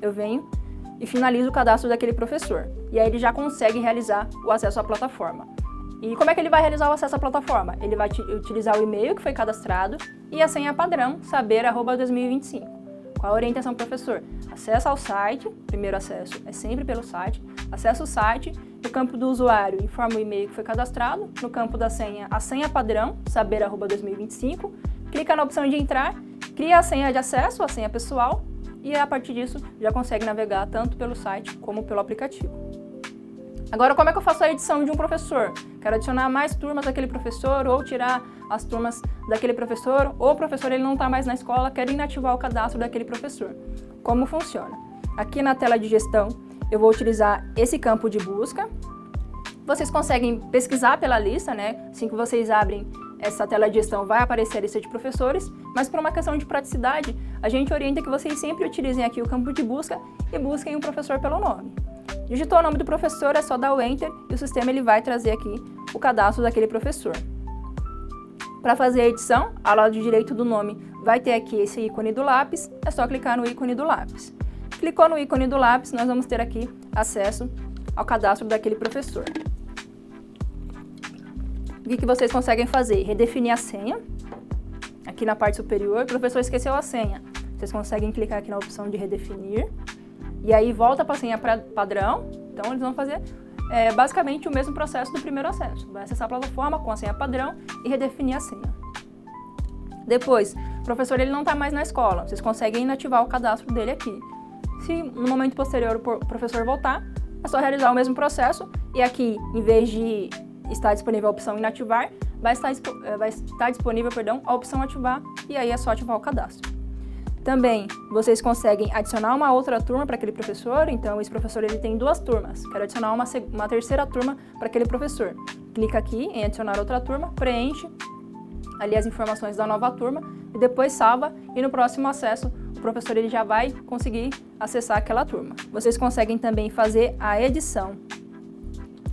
eu venho e finalizo o cadastro daquele professor. E aí ele já consegue realizar o acesso à plataforma. E como é que ele vai realizar o acesso à plataforma? Ele vai utilizar o e-mail que foi cadastrado e a senha padrão, saber@2025. Qual a orientação, professor? Acessa ao site, primeiro acesso é sempre pelo site, acessa o site, no campo do usuário informa o e-mail que foi cadastrado, no campo da senha, a senha padrão, saber@2025, clica na opção de entrar, cria a senha de acesso, a senha pessoal, e a partir disso já consegue navegar tanto pelo site como pelo aplicativo. Agora, como é que eu faço a edição de um professor? Quero adicionar mais turmas daquele professor ou tirar as turmas daquele professor, ou o professor ele não está mais na escola, quero inativar o cadastro daquele professor. Como funciona? Aqui na tela de gestão, eu vou utilizar esse campo de busca. Vocês conseguem pesquisar pela lista, né? Assim que vocês abrem essa tela de gestão, vai aparecer a lista de professores, mas por uma questão de praticidade, a gente orienta que vocês sempre utilizem aqui o campo de busca e busquem um professor pelo nome. Digitou o nome do professor, é só dar o Enter e o sistema ele vai trazer aqui o cadastro daquele professor. Para fazer a edição, ao lado direito do nome vai ter aqui esse ícone do lápis, é só clicar no ícone do lápis. Clicou no ícone do lápis, nós vamos ter aqui acesso ao cadastro daquele professor. O que vocês conseguem fazer? Redefinir a senha. Aqui na parte superior, o professor esqueceu a senha. Vocês conseguem clicar aqui na opção de redefinir. E aí volta para a senha padrão. Então eles vão fazer basicamente o mesmo processo do primeiro acesso. Vai acessar a plataforma com a senha padrão e redefinir a senha. Depois, o professor ele não está mais na escola. Vocês conseguem inativar o cadastro dele aqui. Se no momento posterior o professor voltar, é só realizar o mesmo processo. E aqui, em vez de estar disponível a opção inativar, vai estar disponível a opção ativar, e aí é só ativar o cadastro. Também vocês conseguem adicionar uma outra turma para aquele professor, então esse professor ele tem 2 turmas, quero adicionar uma terceira turma para aquele professor. Clica aqui em adicionar outra turma, preenche ali as informações da nova turma e depois salva, e no próximo acesso o professor ele já vai conseguir acessar aquela turma. Vocês conseguem também fazer a edição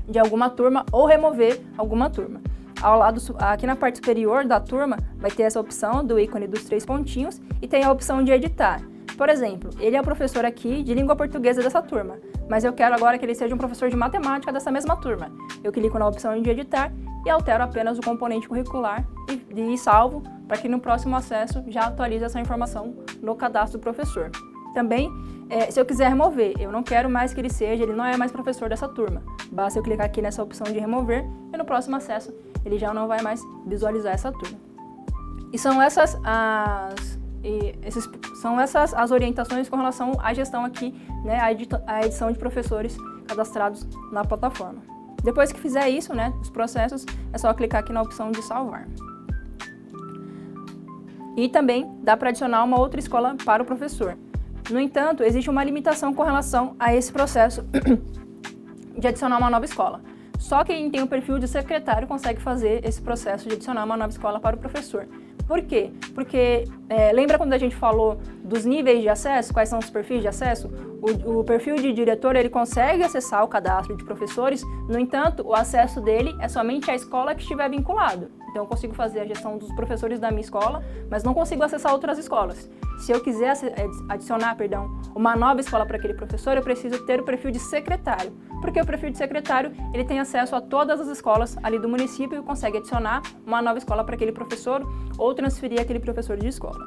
de alguma turma ou remover alguma turma. Ao lado, aqui na parte superior da turma, vai ter essa opção do ícone dos 3 pontinhos e tem a opção de editar. Por exemplo, ele é o professor aqui de língua portuguesa dessa turma, mas eu quero agora que ele seja um professor de matemática dessa mesma turma. Eu clico na opção de editar e altero apenas o componente curricular e salvo para que no próximo acesso já atualize essa informação no cadastro do professor. Também, se eu quiser remover, eu não quero mais que ele não é mais professor dessa turma. Basta eu clicar aqui nessa opção de remover e no próximo acesso ele já não vai mais visualizar essa turma. E são essas as orientações com relação à gestão aqui, né, a edição de professores cadastrados na plataforma. Depois que fizer isso, né, os processos, é só clicar aqui na opção de salvar. E também dá para adicionar uma outra escola para o professor. No entanto, existe uma limitação com relação a esse processo de adicionar uma nova escola. Só quem tem o perfil de secretário consegue fazer esse processo de adicionar uma nova escola para o professor. Por quê? Porque lembra quando a gente falou dos níveis de acesso, quais são os perfis de acesso? O perfil de diretor ele consegue acessar o cadastro de professores, no entanto, o acesso dele é somente à escola que estiver vinculado. Então eu consigo fazer a gestão dos professores da minha escola, mas não consigo acessar outras escolas. Se eu quiser adicionar, uma nova escola para aquele professor, eu preciso ter o perfil de secretário. Porque o perfil de secretário, ele tem acesso a todas as escolas ali do município e consegue adicionar uma nova escola para aquele professor ou transferir aquele professor de escola.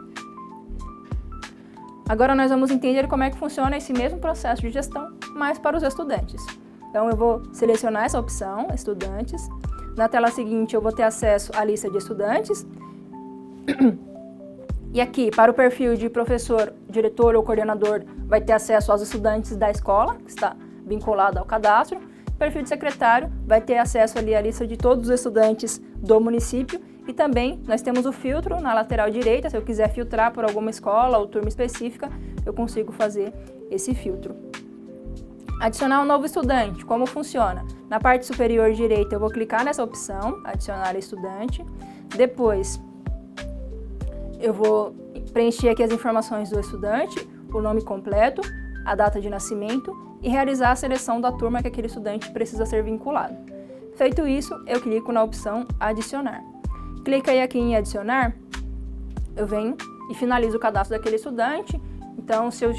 Agora nós vamos entender como é que funciona esse mesmo processo de gestão, mas para os estudantes. Então eu vou selecionar essa opção, estudantes. Na tela seguinte eu vou ter acesso à lista de estudantes. E aqui, para o perfil de professor, diretor ou coordenador, vai ter acesso aos estudantes da escola, que está vinculado ao cadastro. O perfil de secretário vai ter acesso ali à lista de todos os estudantes do município. E também nós temos o filtro na lateral direita, se eu quiser filtrar por alguma escola ou turma específica, eu consigo fazer esse filtro. Adicionar um novo estudante, como funciona? Na parte superior direita eu vou clicar nessa opção, adicionar estudante. Depois eu vou preencher aqui as informações do estudante, o nome completo, a data de nascimento e realizar a seleção da turma que aquele estudante precisa ser vinculado. Feito isso, eu clico na opção adicionar. Clica aqui em adicionar, eu venho e finalizo o cadastro daquele estudante. Então, se eu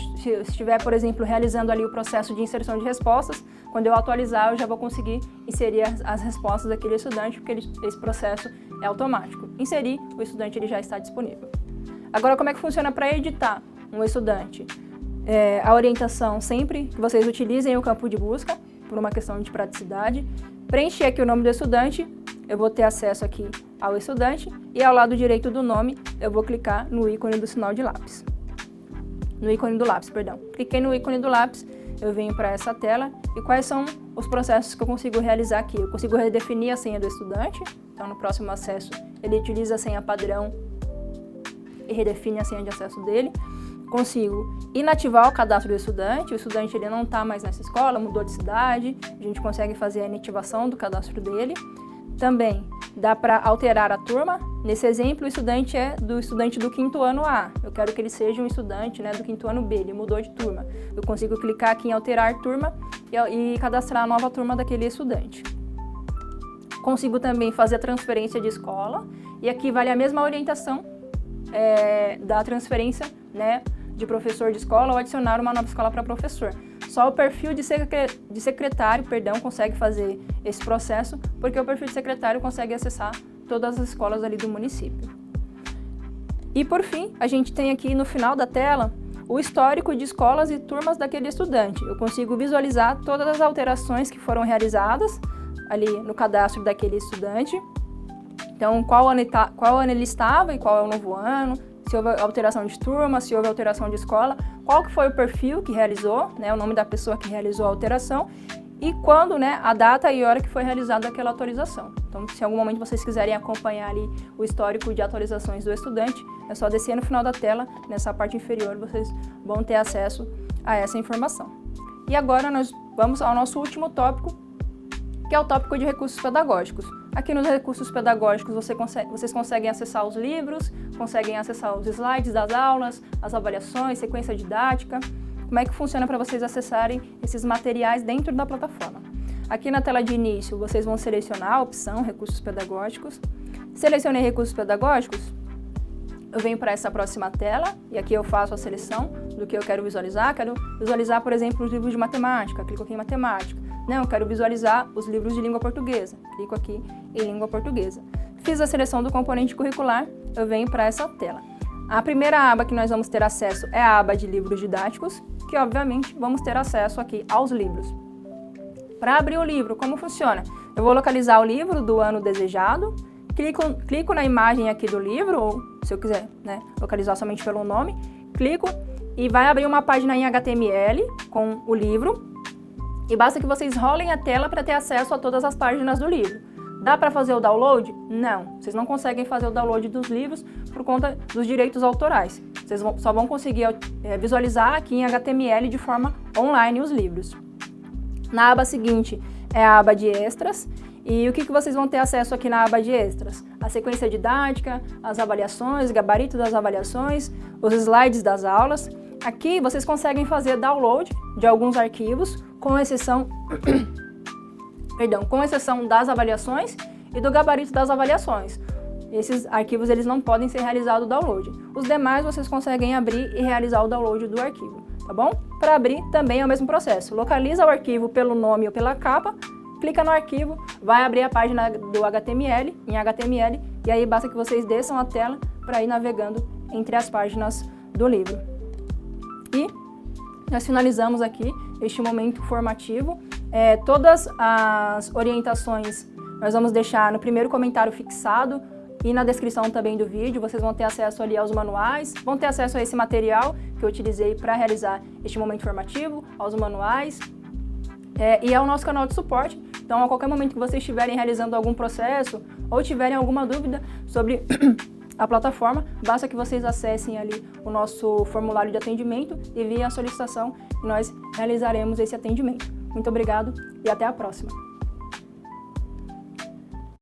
estiver, por exemplo, realizando ali o processo de inserção de respostas, quando eu atualizar, eu já vou conseguir inserir as respostas daquele estudante, porque esse processo é automático. Inserir, o estudante ele já está disponível. Agora, como é que funciona para editar um estudante? A orientação, sempre que vocês utilizem o campo de busca, por uma questão de praticidade, preencher aqui o nome do estudante, eu vou ter acesso aqui ao estudante e ao lado direito do nome eu vou clicar no ícone do sinal de lápis. No ícone do lápis, perdão. Cliquei no ícone do lápis, eu venho para essa tela e quais são os processos que eu consigo realizar aqui? Eu consigo redefinir a senha do estudante, então no próximo acesso ele utiliza a senha padrão e redefine a senha de acesso dele. Consigo inativar o cadastro do estudante, o estudante ele não está mais nessa escola, mudou de cidade, a gente consegue fazer a inativação do cadastro dele. Também dá para alterar a turma. Nesse exemplo, o estudante é do estudante do 5º ano A. Eu quero que ele seja um estudante, né, do 5º ano B, ele mudou de turma. Eu consigo clicar aqui em alterar turma e cadastrar a nova turma daquele estudante. Consigo também fazer a transferência de escola e aqui vale a mesma orientação da transferência, né, de professor de escola ou adicionar uma nova escola para professor. Só o perfil de secretário, consegue fazer esse processo, porque o perfil de secretário consegue acessar todas as escolas ali do município. E por fim, a gente tem aqui no final da tela o histórico de escolas e turmas daquele estudante. Eu consigo visualizar todas as alterações que foram realizadas ali no cadastro daquele estudante. Então, qual ano ele estava e qual é o novo ano, se houve alteração de turma, se houve alteração de escola, qual que foi o perfil que realizou, né, o nome da pessoa que realizou a alteração e quando, né, a data e hora que foi realizada aquela atualização. Então, se em algum momento vocês quiserem acompanhar ali o histórico de atualizações do estudante, é só descer no final da tela, nessa parte inferior, vocês vão ter acesso a essa informação. E agora nós vamos ao nosso último tópico, que é o tópico de recursos pedagógicos. Aqui nos recursos pedagógicos vocês conseguem acessar os livros, conseguem acessar os slides das aulas, as avaliações, sequência didática. Como é que funciona para vocês acessarem esses materiais dentro da plataforma? Aqui na tela de início vocês vão selecionar a opção recursos pedagógicos. Selecionei recursos pedagógicos, eu venho para essa próxima tela e aqui eu faço a seleção do que eu quero visualizar. Quero visualizar, por exemplo, os livros de matemática, clico aqui em matemática. Não, eu quero visualizar os livros de língua portuguesa, clico aqui em língua portuguesa. Fiz a seleção do componente curricular, eu venho para essa tela. A primeira aba que nós vamos ter acesso é a aba de livros didáticos, que obviamente vamos ter acesso aqui aos livros. Para abrir o livro, como funciona? Eu vou localizar o livro do ano desejado, clico na imagem aqui do livro, ou se eu quiser, né, localizar somente pelo nome, clico e vai abrir uma página em HTML com o livro. E basta que vocês rolem a tela para ter acesso a todas as páginas do livro. Dá para fazer o download? Não, vocês não conseguem fazer o download dos livros por conta dos direitos autorais. Vocês só vão conseguir visualizar aqui em HTML de forma online os livros. Na aba seguinte é a aba de extras. E o que vocês vão ter acesso aqui na aba de extras? A sequência didática, as avaliações, gabarito das avaliações, os slides das aulas. Aqui vocês conseguem fazer download de alguns arquivos, com exceção das avaliações e do gabarito das avaliações. Esses arquivos eles não podem ser realizados o download. Os demais vocês conseguem abrir e realizar o download do arquivo, tá bom? Para abrir também é o mesmo processo. Localiza o arquivo pelo nome ou pela capa, clica no arquivo, vai abrir a página do HTML, em HTML, e aí basta que vocês desçam a tela para ir navegando entre as páginas do livro. E nós finalizamos aqui este momento formativo. Todas as orientações nós vamos deixar no primeiro comentário fixado e na descrição também do vídeo. Vocês vão ter acesso ali aos manuais, vão ter acesso a esse material que eu utilizei para realizar este momento formativo, aos manuais e ao nosso canal de suporte. Então, a qualquer momento que vocês estiverem realizando algum processo ou tiverem alguma dúvida sobre a plataforma, basta que vocês acessem ali o nosso formulário de atendimento e enviem a solicitação e nós realizaremos esse atendimento. Muito obrigado e até a próxima!